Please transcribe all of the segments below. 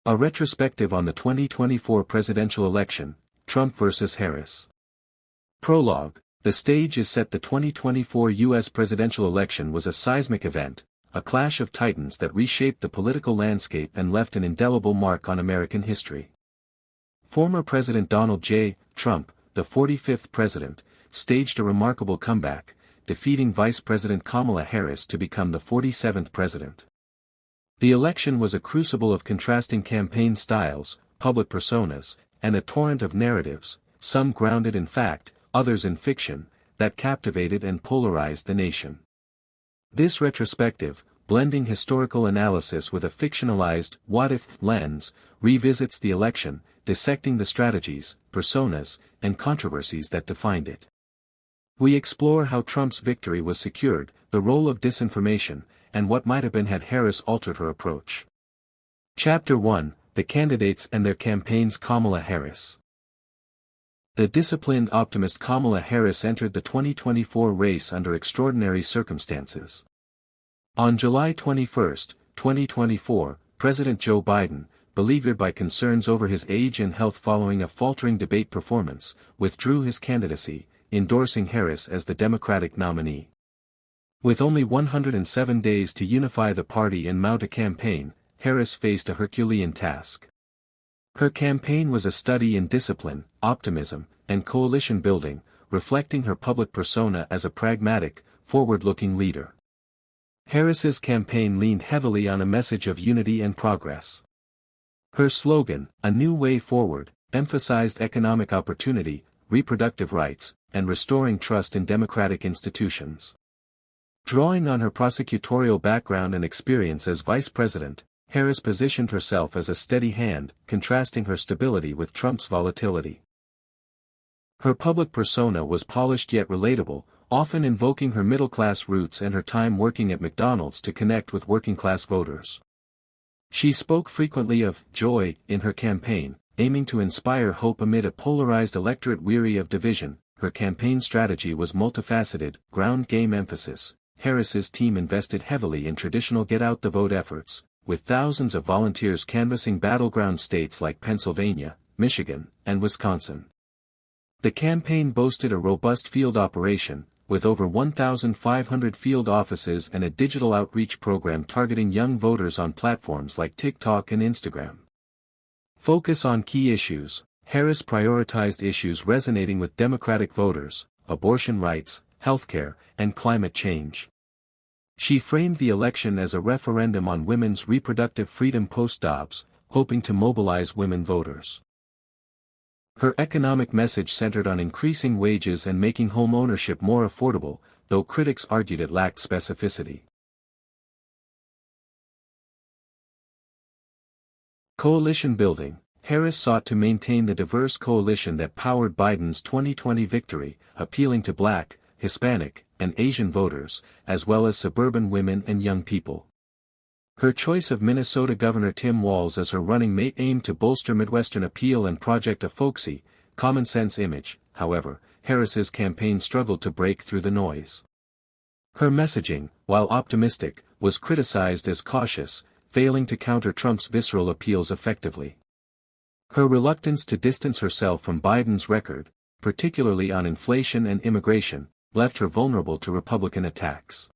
A retrospective on the 2024 presidential election, Trump versus Harris. Prologue. The stage is set. The 2024 U.S. presidential election was a seismic event, a clash of titans that reshaped the political landscape and left an indelible mark on American history. Former President Donald J. Trump, the 45th president, staged a remarkable comeback, defeating Vice President Kamala Harris to become the 47th president. The election was a crucible of contrasting campaign styles, public personas, and a torrent of narratives, some grounded in fact, others in fiction, that captivated and polarized the nation. This retrospective, blending historical analysis with a fictionalized, what-if lens, revisits the election, dissecting the strategies, personas, and controversies that defined it. We explore how Trump's victory was secured, the role of disinformation, and what might have been had Harris altered her approach. Chapter 1: The Candidates and Their Campaigns. Kamala Harris. The disciplined optimist Kamala Harris entered the 2024 race under extraordinary circumstances. On July 21, 2024, President Joe Biden, beleaguered by concerns over his age and health following a faltering debate performance, withdrew his candidacy, endorsing Harris as the Democratic nominee. With only 107 days to unify the party and mount a campaign, Harris faced a Herculean task. Her campaign was a study in discipline, optimism, and coalition building, reflecting her public persona as a pragmatic, forward-looking leader. Harris's campaign leaned heavily on a message of unity and progress. Her slogan, "A New Way Forward," emphasized economic opportunity, reproductive rights, and restoring trust in democratic institutions. Drawing on her prosecutorial background and experience as vice president, Harris positioned herself as a steady hand, contrasting her stability with Trump's volatility. Her public persona was polished yet relatable, often invoking her middle-class roots and her time working at McDonald's to connect with working-class voters. She spoke frequently of joy in her campaign, aiming to inspire hope amid a polarized electorate weary of division. Her campaign strategy was multifaceted, ground game emphasis. Harris's team invested heavily in traditional get-out-the-vote efforts, with thousands of volunteers canvassing battleground states like Pennsylvania, Michigan, and Wisconsin. The campaign boasted a robust field operation, with over 1,500 field offices and a digital outreach program targeting young voters on platforms like TikTok and Instagram. Focus on key issues. Harris prioritized issues resonating with Democratic voters: abortion rights, healthcare, and climate change. She framed the election as a referendum on women's reproductive freedom post-Dobbs, hoping to mobilize women voters. Her economic message centered on increasing wages and making home ownership more affordable, though critics argued it lacked specificity. Coalition building. Harris sought to maintain the diverse coalition that powered Biden's 2020 victory, appealing to Black, Hispanic, and Asian voters, as well as suburban women and young people. Her choice of Minnesota Governor Tim Walz as her running mate aimed to bolster Midwestern appeal and project a folksy, common-sense image. However, Harris's campaign struggled to break through the noise. Her messaging, while optimistic, was criticized as cautious, failing to counter Trump's visceral appeals effectively. Her reluctance to distance herself from Biden's record, particularly on inflation and immigration, left her vulnerable to Republican attacks.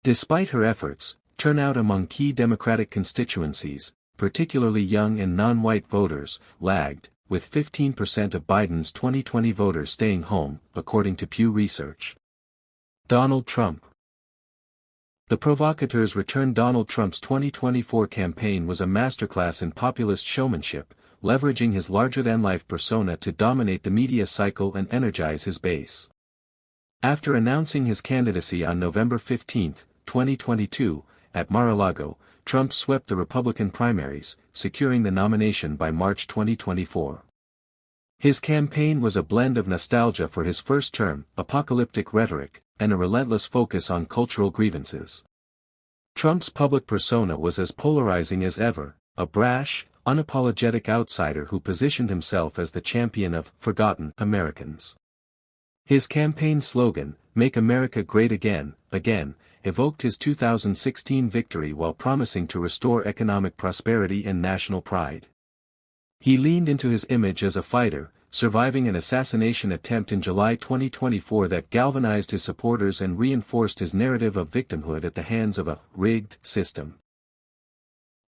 Despite her efforts, turnout among key Democratic constituencies, particularly young and non-white voters, lagged, with 15% of Biden's 2020 voters staying home, according to Pew Research. Donald Trump. The provocateurs returned. Donald Trump's 2024 campaign was a masterclass in populist showmanship, leveraging his larger-than-life persona to dominate the media cycle and energize his base. After announcing his candidacy on November 15, 2022, at Mar-a-Lago, Trump swept the Republican primaries, securing the nomination by March 2024. His campaign was a blend of nostalgia for his first term, apocalyptic rhetoric, and a relentless focus on cultural grievances. Trump's public persona was as polarizing as ever, a brash, unapologetic outsider who positioned himself as the champion of forgotten Americans. His campaign slogan, "Make America Great Again," evoked his 2016 victory while promising to restore economic prosperity and national pride. He leaned into his image as a fighter, surviving an assassination attempt in July 2024 that galvanized his supporters and reinforced his narrative of victimhood at the hands of a rigged system.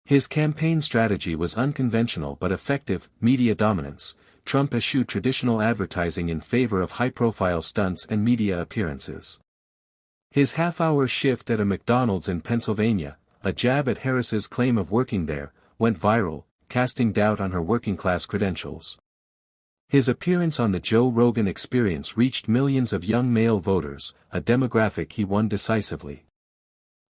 His campaign strategy was unconventional but effective: media dominance. Trump eschewed traditional advertising in favor of high-profile stunts and media appearances. His half-hour shift at a McDonald's in Pennsylvania, a jab at Harris's claim of working there, went viral, casting doubt on her working-class credentials. His appearance on the Joe Rogan Experience reached millions of young male voters, a demographic he won decisively.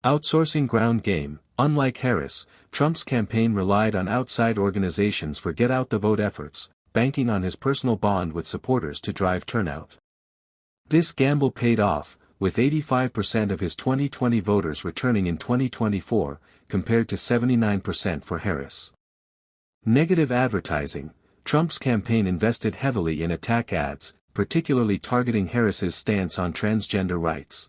Outsourcing ground game. Unlike Harris, Trump's campaign relied on outside organizations for get-out-the-vote efforts, banking on his personal bond with supporters to drive turnout. This gamble paid off, with 85% of his 2020 voters returning in 2024, compared to 79% for Harris. Negative advertising. Trump's campaign invested heavily in attack ads, particularly targeting Harris's stance on transgender rights.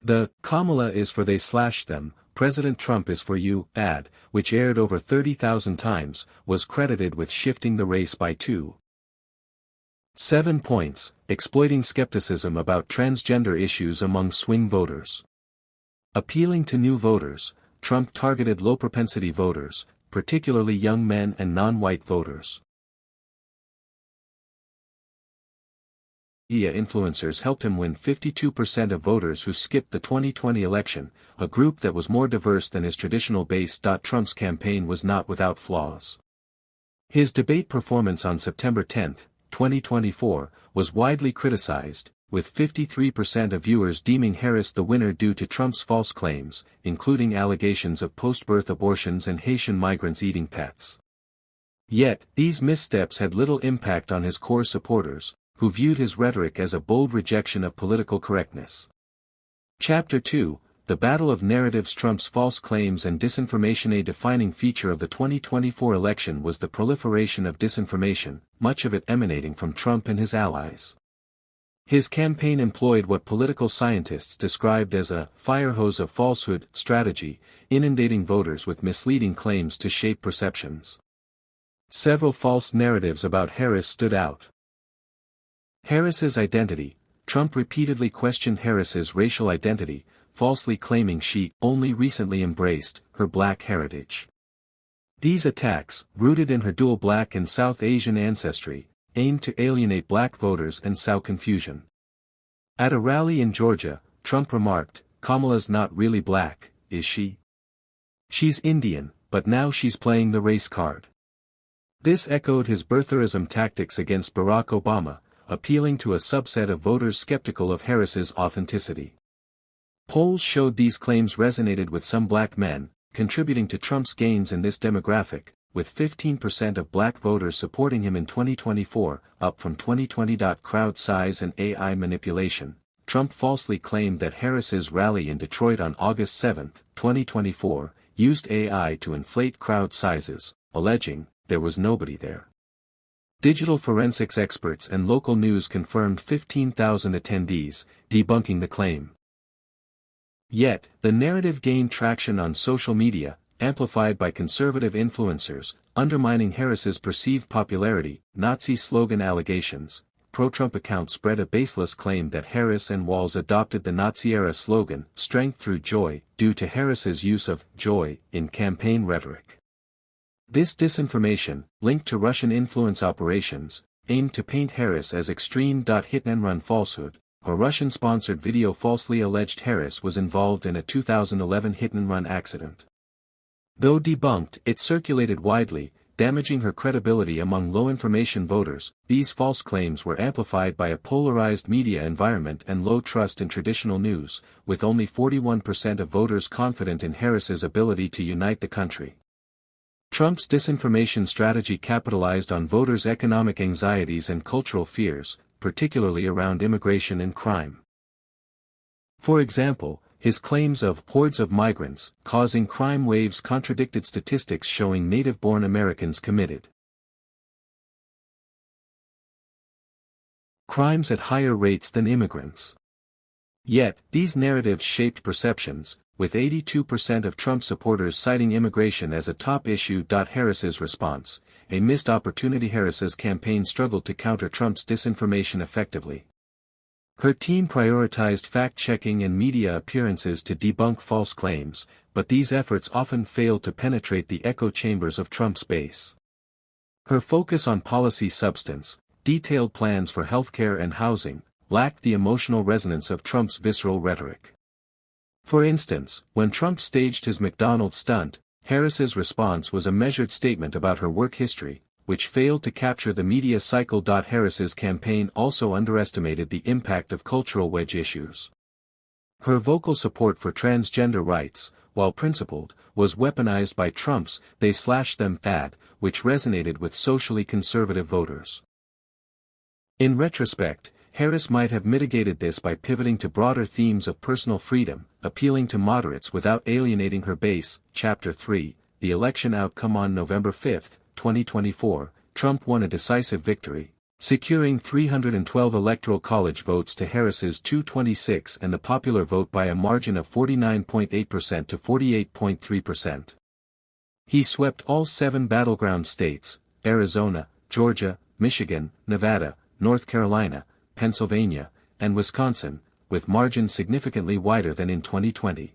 The "Kamala is for they/them, President Trump is for you" ad, which aired over 30,000 times, was credited with shifting the race by 2.7 points, exploiting skepticism about transgender issues among swing voters. Appealing to new voters, Trump targeted low-propensity voters, particularly young men and non-white voters. Media influencers helped him win 52% of voters who skipped the 2020 election, a group that was more diverse than his traditional base. Trump's campaign was not without flaws. His debate performance on September 10, 2024, was widely criticized, with 53% of viewers deeming Harris the winner due to Trump's false claims, including allegations of post-birth abortions and Haitian migrants eating pets. Yet, these missteps had little impact on his core supporters, who viewed his rhetoric as a bold rejection of political correctness. Chapter 2, The Battle of Narratives. Trump's false claims and disinformation. A defining feature of the 2024 election was the proliferation of disinformation, much of it emanating from Trump and his allies. His campaign employed what political scientists described as a fire hose of falsehood strategy, inundating voters with misleading claims to shape perceptions. Several false narratives about Harris stood out. Harris's identity. Trump repeatedly questioned Harris's racial identity, falsely claiming she only recently embraced her black heritage. These attacks, rooted in her dual black and South Asian ancestry, aimed to alienate black voters and sow confusion. At a rally in Georgia, Trump remarked, "Kamala's not really black, is she? She's Indian, but now she's playing the race card." This echoed his birtherism tactics against Barack Obama, appealing to a subset of voters skeptical of Harris's authenticity. Polls showed these claims resonated with some black men, contributing to Trump's gains in this demographic, with 15% of black voters supporting him in 2024, up from 2020. Crowd size and AI manipulation. Trump falsely claimed that Harris's rally in Detroit on August 7, 2024, used AI to inflate crowd sizes, alleging there was nobody there. Digital forensics experts and local news confirmed 15,000 attendees, debunking the claim. Yet, the narrative gained traction on social media, amplified by conservative influencers, undermining Harris's perceived popularity. Nazi slogan allegations. Pro-Trump accounts spread a baseless claim that Harris and Walz adopted the Nazi-era slogan, "Strength through joy," due to Harris's use of joy in campaign rhetoric. This disinformation, linked to Russian influence operations, aimed to paint Harris as extreme. Hit-and-run falsehood. A Russian-sponsored video falsely alleged Harris was involved in a 2011 hit-and-run accident. Though debunked, it circulated widely, damaging her credibility among low-information voters. These false claims were amplified by a polarized media environment and low trust in traditional news, with only 41% of voters confident in Harris's ability to unite the country. Trump's disinformation strategy capitalized on voters' economic anxieties and cultural fears, particularly around immigration and crime. For example, his claims of hordes of migrants causing crime waves contradicted statistics showing native-born Americans committed crimes at higher rates than immigrants. Yet, these narratives shaped perceptions, with 82% of Trump supporters citing immigration as a top issue. Harris's response: a missed opportunity. Harris's campaign struggled to counter Trump's disinformation effectively. Her team prioritized fact-checking and media appearances to debunk false claims, but these efforts often failed to penetrate the echo chambers of Trump's base. Her focus on policy substance, detailed plans for healthcare and housing, lacked the emotional resonance of Trump's visceral rhetoric. For instance, when Trump staged his McDonald's stunt, Harris's response was a measured statement about her work history, which failed to capture the media cycle. Harris's campaign also underestimated the impact of cultural wedge issues. Her vocal support for transgender rights, while principled, was weaponized by Trump's "they slash them" ad, which resonated with socially conservative voters. In retrospect, Harris might have mitigated this by pivoting to broader themes of personal freedom, appealing to moderates without alienating her base. Chapter 3, The Election Outcome. On November 5, 2024, Trump won a decisive victory, securing 312 Electoral College votes to Harris's 226 and the popular vote by a margin of 49.8% to 48.3%. He swept all 7 battleground states, Arizona, Georgia, Michigan, Nevada, North Carolina, Pennsylvania, and Wisconsin, with margins significantly wider than in 2020.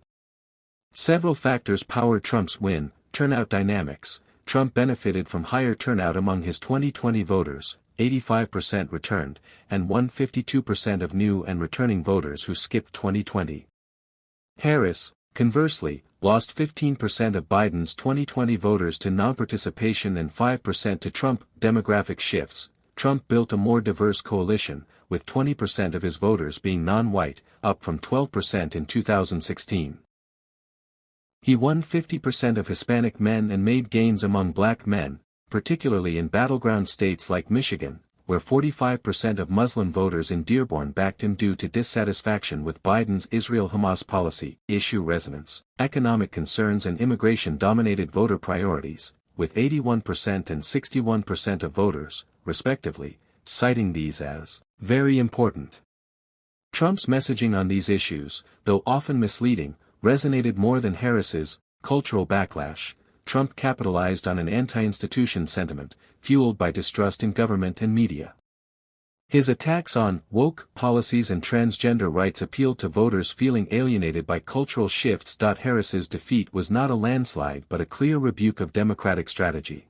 Several factors powered Trump's win: turnout dynamics. Trump benefited from higher turnout among his 2020 voters, 85% returned, and won 52% of new and returning voters who skipped 2020. Harris, conversely, lost 15% of Biden's 2020 voters to non-participation and 5% to Trump. Demographic shifts. Trump built a more diverse coalition, with 20% of his voters being non-white, up from 12% in 2016. He won 50% of Hispanic men and made gains among black men, particularly in battleground states like Michigan, where 45% of Muslim voters in Dearborn backed him due to dissatisfaction with Biden's Israel-Hamas policy. Issue resonance. Economic concerns and immigration dominated voter priorities, with 81% and 61% of voters, respectively, citing these as very important. Trump's messaging on these issues, though often misleading, resonated more than Harris's cultural backlash. Trump capitalized on an anti-institution sentiment, fueled by distrust in government and media. His attacks on woke policies and transgender rights appealed to voters feeling alienated by cultural shifts. Harris's defeat was not a landslide but a clear rebuke of Democratic strategy.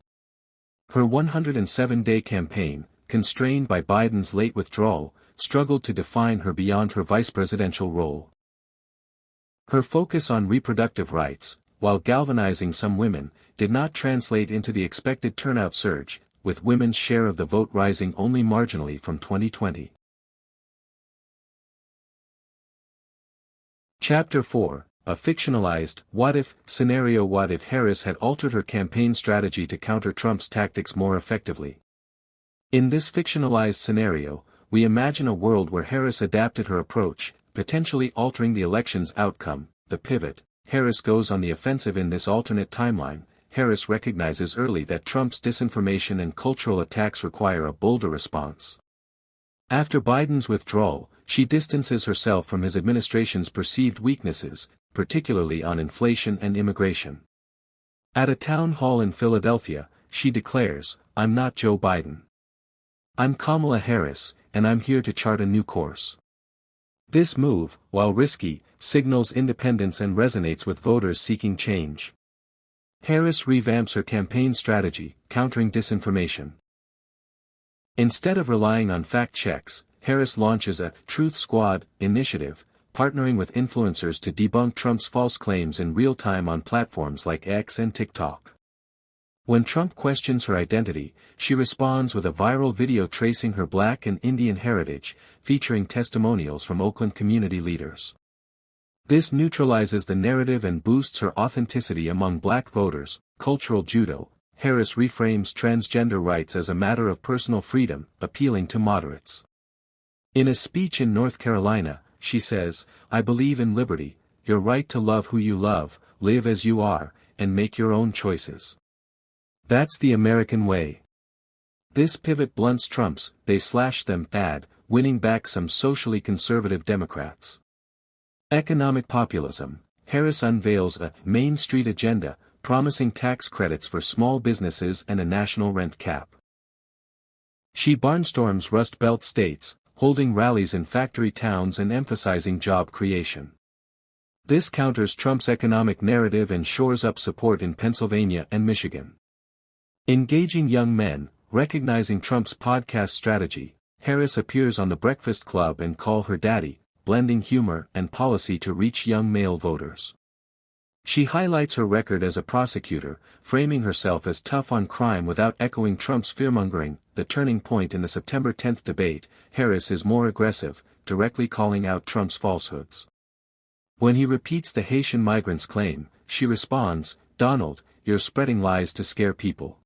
Her 107-day campaign, constrained by Biden's late withdrawal, struggled to define her beyond her vice-presidential role. Her focus on reproductive rights, while galvanizing some women, did not translate into the expected turnout surge, with women's share of the vote rising only marginally from 2020. Chapter 4, A Fictionalized, What-If Scenario. What if Harris had altered her campaign strategy to counter Trump's tactics more effectively? In this fictionalized scenario, we imagine a world where Harris adapted her approach, potentially altering the election's outcome. The pivot. Harris goes on the offensive. In this alternate timeline, Harris recognizes early that Trump's disinformation and cultural attacks require a bolder response. After Biden's withdrawal, she distances herself from his administration's perceived weaknesses, particularly on inflation and immigration. At a town hall in Philadelphia, she declares, "I'm not Joe Biden. I'm Kamala Harris, and I'm here to chart a new course." This move, while risky, signals independence and resonates with voters seeking change. Harris revamps her campaign strategy, countering disinformation. Instead of relying on fact checks, Harris launches a Truth Squad initiative, partnering with influencers to debunk Trump's false claims in real time on platforms like X and TikTok. When Trump questions her identity, she responds with a viral video tracing her Black and Indian heritage, featuring testimonials from Oakland community leaders. This neutralizes the narrative and boosts her authenticity among Black voters. Cultural judo. Harris reframes transgender rights as a matter of personal freedom, appealing to moderates. In a speech in North Carolina, she says, "I believe in liberty, your right to love who you love, live as you are, and make your own choices. That's the American way." This pivot blunts Trump's "they slash them" ad, winning back some socially conservative Democrats. Economic populism. Harris unveils a Main Street agenda, promising tax credits for small businesses and a national rent cap. She barnstorms Rust Belt states, holding rallies in factory towns and emphasizing job creation. This counters Trump's economic narrative and shores up support in Pennsylvania and Michigan. Engaging young men. Recognizing Trump's podcast strategy, Harris appears on The Breakfast Club and Call Her Daddy, blending humor and policy to reach young male voters. She highlights her record as a prosecutor, framing herself as tough on crime without echoing Trump's fearmongering. The turning point in the September 10 debate, Harris is more aggressive, directly calling out Trump's falsehoods. When he repeats the Haitian migrants' claim, she responds, "Donald, you're spreading lies to scare people.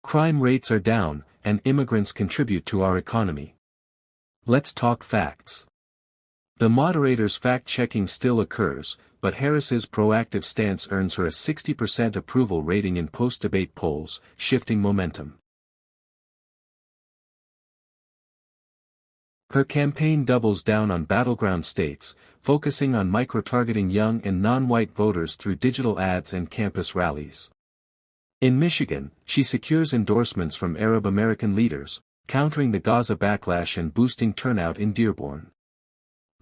Crime rates are down, and immigrants contribute to our economy. Let's talk facts." The moderator's fact-checking still occurs, but Harris's proactive stance earns her a 60% approval rating in post-debate polls, shifting momentum. Her campaign doubles down on battleground states, focusing on micro-targeting young and non-white voters through digital ads and campus rallies. In Michigan, she secures endorsements from Arab American leaders, countering the Gaza backlash and boosting turnout in Dearborn.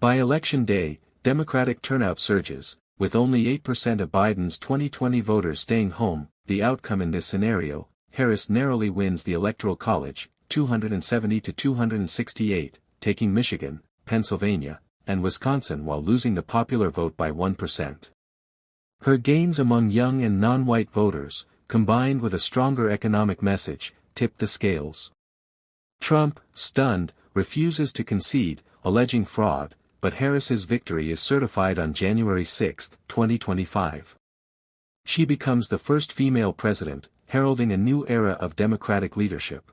By Election Day, Democratic turnout surges, with only 8% of Biden's 2020 voters staying home. The outcome in this scenario, Harris narrowly wins the Electoral College, 270 to 268, taking Michigan, Pennsylvania, and Wisconsin while losing the popular vote by 1%. Her gains among young and non-white voters, combined with a stronger economic message, tipped the scales. Trump, stunned, refuses to concede, alleging fraud, but Harris's victory is certified on January 6, 2025. She becomes the first female president, heralding a new era of Democratic leadership.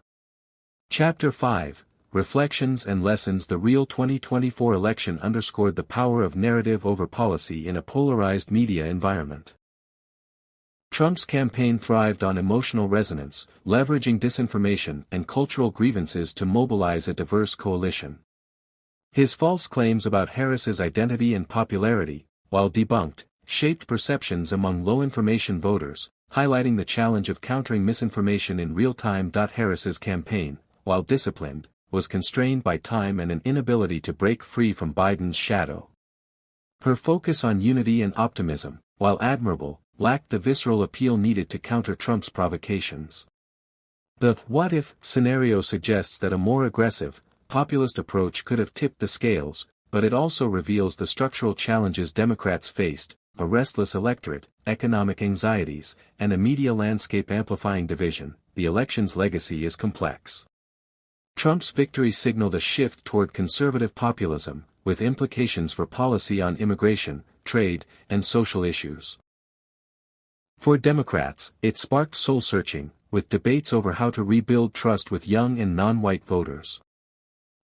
Chapter 5, Reflections and Lessons. The real 2024 election underscored the power of narrative over policy in a polarized media environment. Trump's campaign thrived on emotional resonance, leveraging disinformation and cultural grievances to mobilize a diverse coalition. His false claims about Harris's identity and popularity, while debunked, shaped perceptions among low-information voters, highlighting the challenge of countering misinformation in real time. Harris's campaign, while disciplined, was constrained by time and an inability to break free from Biden's shadow. Her focus on unity and optimism, while admirable, lacked the visceral appeal needed to counter Trump's provocations. The "what-if" scenario suggests that a more aggressive, populist approach could have tipped the scales, but it also reveals the structural challenges Democrats faced: a restless electorate, economic anxieties, and a media landscape amplifying division. The election's legacy is complex. Trump's victory signaled a shift toward conservative populism, with implications for policy on immigration, trade, and social issues. For Democrats, it sparked soul-searching, with debates over how to rebuild trust with young and non-white voters.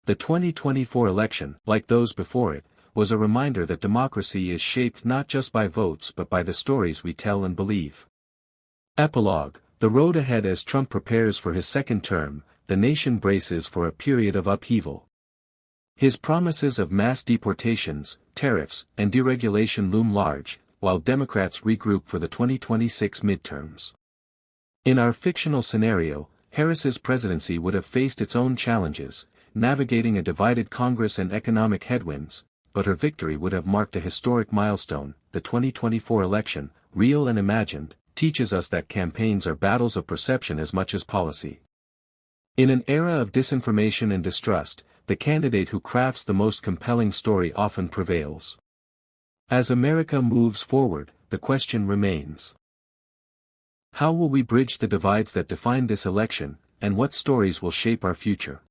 The 2024 election, like those before it, was a reminder that democracy is shaped not just by votes but by the stories we tell and believe. Epilogue: the road ahead. As Trump prepares for his second term, the nation braces for a period of upheaval. His promises of mass deportations, tariffs, and deregulation loom large, while Democrats regroup for the 2026 midterms. In our fictional scenario, Harris's presidency would have faced its own challenges, navigating a divided Congress and economic headwinds, but her victory would have marked a historic milestone. The 2024 election, real and imagined, teaches us that campaigns are battles of perception as much as policy. In an era of disinformation and distrust, the candidate who crafts the most compelling story often prevails. As America moves forward, the question remains: how will we bridge the divides that define this election, and what stories will shape our future?